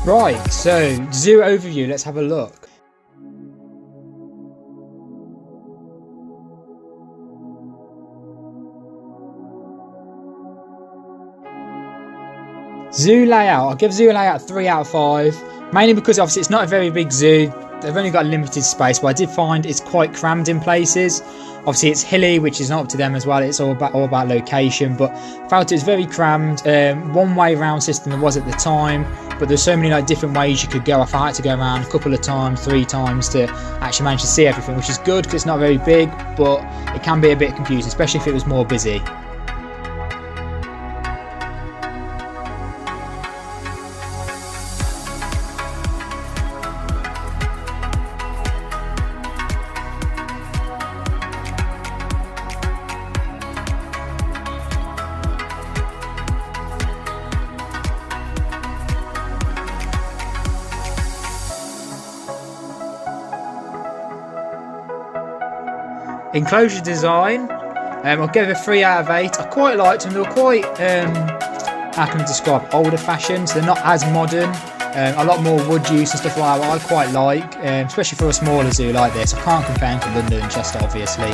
Right, so zoo overview, let's have a look. Zoo layout, I'll give zoo layout 3 out of 5, mainly because obviously it's not a very big zoo. They've only got limited space, but I did find it's quite crammed in places. Obviously it's hilly, which is not up to them as well, it's all about location, but I felt it was very crammed. One way round system there was at the time, but there's so many like different ways you could go. I had to go around a couple of times, 3 times to actually manage to see everything, which is good because it's not very big, but it can be a bit confusing, especially if it was more busy. Enclosure design, I'll give it a 3 out of 8. I quite liked them. They were quite, how can I describe, older fashioned, so they're not as modern. A lot more wood use and stuff like that, I quite like, especially for a smaller zoo like this. I can't compare them to London and Chester, obviously,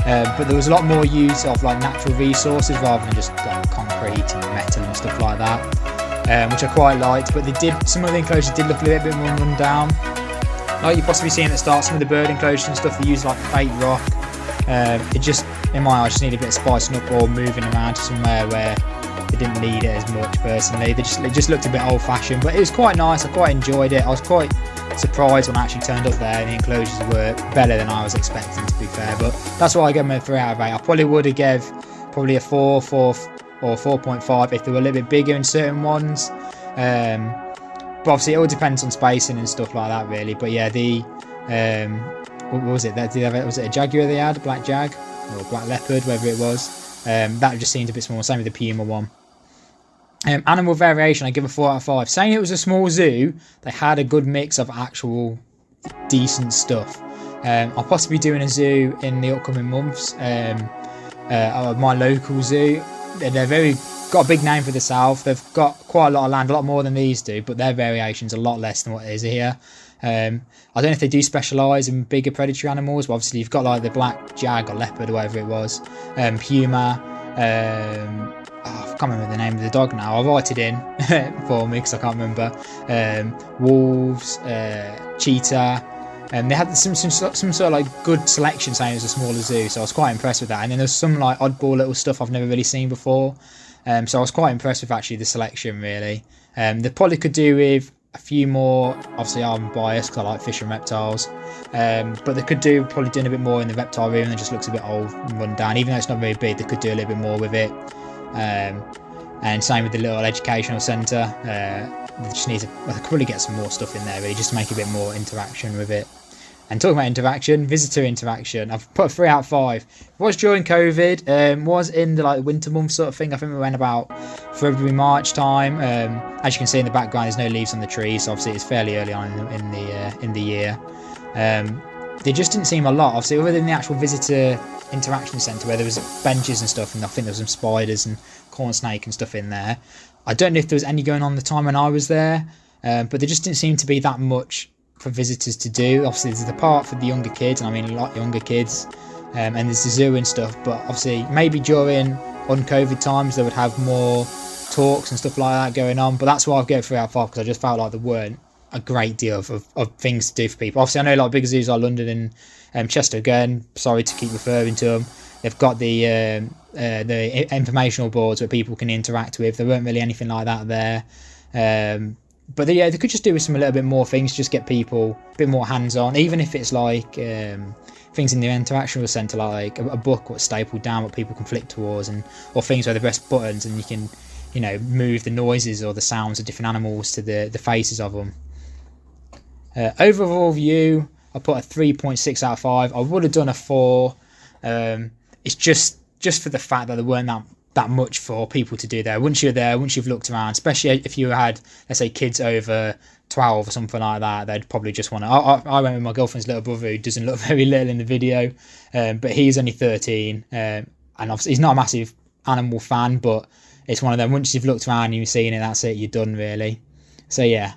but there was a lot more use of like natural resources rather than just like concrete and metal and stuff like that, which I quite liked. But some of the enclosures did look a little bit more run down. Like you possibly seen at the start, some of the bird enclosures and stuff, they use like fake rock. It just, in my eyes, just needed a bit of spicing up or moving around to somewhere where they didn't need it as much personally. It just looked a bit old fashioned, but it was quite nice. I quite enjoyed it. I was quite surprised when I actually turned up there and the enclosures were better than I was expecting, to be fair, but that's why I gave them a 3 out of 8. I probably would have gave probably a 4 or 4.5 if they were a little bit bigger in certain ones. But obviously it all depends on spacing and stuff like that really. But yeah, what was it? Was it a jaguar they had? A black jag? Or black leopard, whatever it was. That just seemed a bit small. Same with the puma one. Animal variation, I give a 4 out of 5. Saying it was a small zoo, they had a good mix of actual decent stuff. I'll possibly be doing a zoo in the upcoming months. My local zoo. They're got a big name for the south. They've got quite a lot of land, a lot more than these do, but their variation's a lot less than what it is here. I don't know if they do specialise in bigger predatory animals, but obviously you've got like the black jag or leopard or whatever it was, puma, I can't remember the name of the dog now. I'll write it in for me because I can't remember. Wolves, cheetah. They had some sort of like good selection, saying it was a smaller zoo, so I was quite impressed with that. And then there's some like oddball little stuff I've never really seen before, so I was quite impressed with actually the selection really. They probably could do with a few more. Obviously I'm biased because I like fish and reptiles, but they could probably do a bit more in the reptile room. It just looks a bit old and run down, even though it's not very big. They could do a little bit more with it, and same with the little educational centre. They just need to probably get some more stuff in there really, just to make a bit more interaction with it. And talking about interaction, visitor interaction, I've put a 3 out of 5. It was during COVID, was in the like winter month sort of thing. I think we went about February, March time. As you can see in the background, there's no leaves on the trees, so obviously it's fairly early on in the year. There just didn't seem a lot, obviously, other than the actual visitor interaction centre where there was benches and stuff, and I think there was some spiders and corn snake and stuff in there. I don't know if there was any going on the time when I was there, but there just didn't seem to be that much for visitors to do. Obviously there's the part for the younger kids, and I mean a lot younger kids, and there's the zoo and stuff, but obviously maybe during un-COVID times they would have more talks and stuff like that going on. But that's why I've given 3 out of 5, because I just felt like there weren't a great deal of things to do for people. Obviously I know a lot of bigger zoos like London and Chester, again, sorry to keep referring to them, they've got the informational boards where people can interact with. There weren't really anything like that there. But they could just do with a little bit more things, just get people a bit more hands-on, even if it's like things in the interactional centre, like a book what's stapled down what people can flick towards, or things where they press buttons and you can, move the noises or the sounds of different animals to the faces of them. Overall view, I put a 3.6 out of 5. I would have done a 4. It's just for the fact that there weren't that much for people to do there. Once you're there, once you've looked around, especially if you had, let's say, kids over 12 or something like that, they'd probably just want to. I went with my girlfriend's little brother, who doesn't look very little in the video, but he's only 13, and obviously he's not a massive animal fan, but it's one of them, once you've looked around and you've seen it, that's it, you're done really. So yeah,